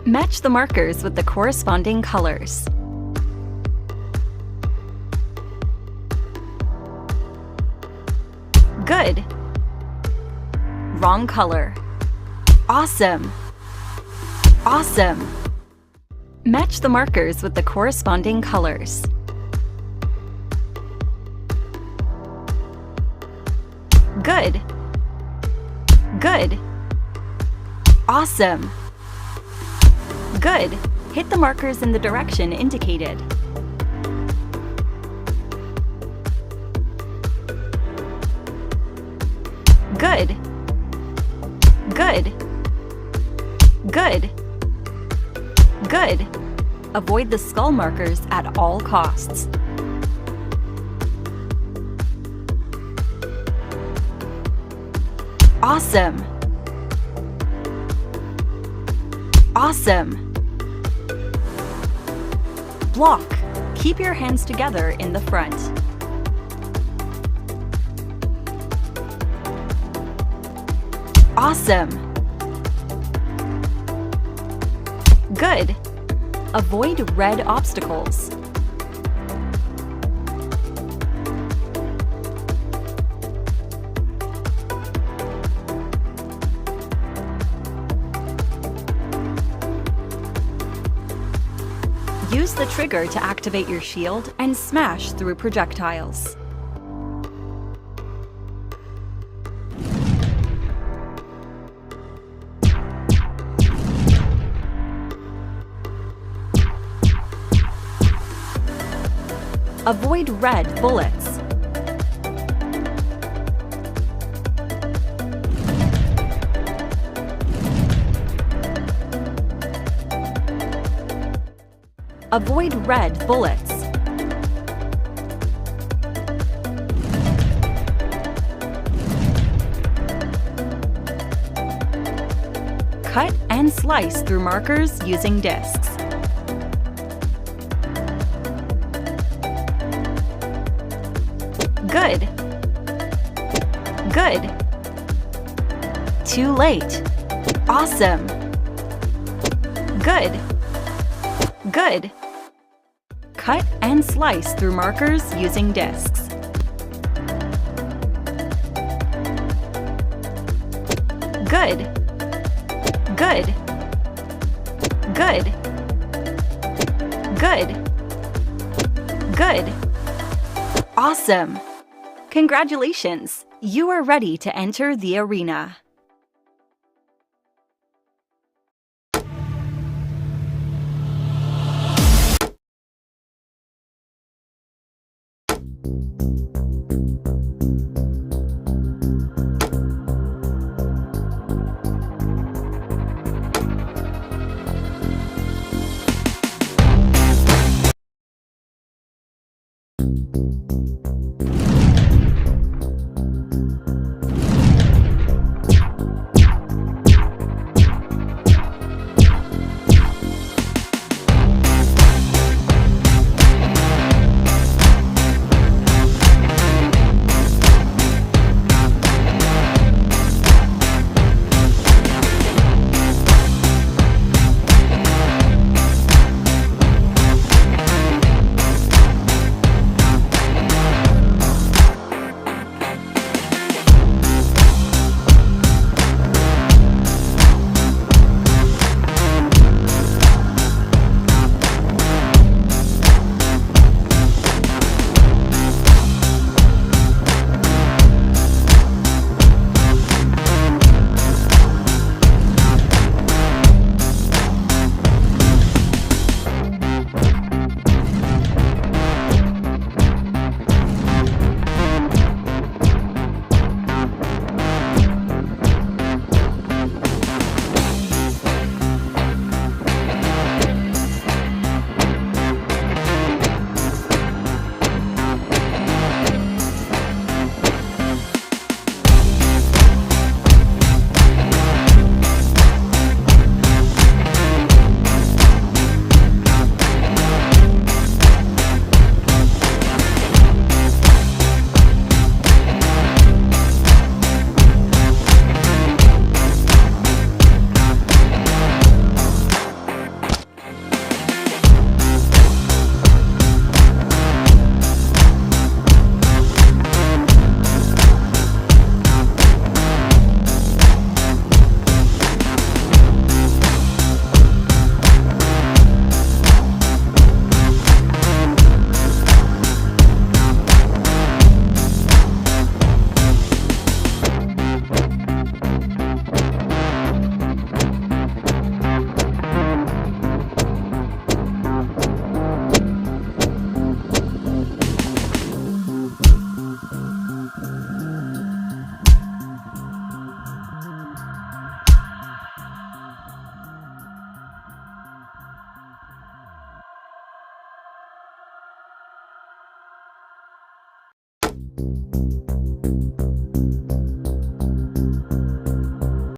Match the markers with the corresponding colors. Good. Wrong color. Awesome. Awesome. Match the markers with the corresponding colors. Good. Good. Awesome. Good. Hit the markers in the direction indicated. Good. Good. Good. Good. Avoid the skull markers at all costs. Awesome. Awesome. Block. Keep your hands together in the front. Awesome. Good. Avoid red obstacles. Use the trigger to activate your shield and smash through projectiles. Avoid red bullets. Avoid red bullets. Cut and slice through markers using discs. Good. Good. Too late. Awesome. Good. Good. Cut and slice through markers using discs. Good. Good. Good. Good. Good. Awesome. Congratulations! You are ready to enter the arena.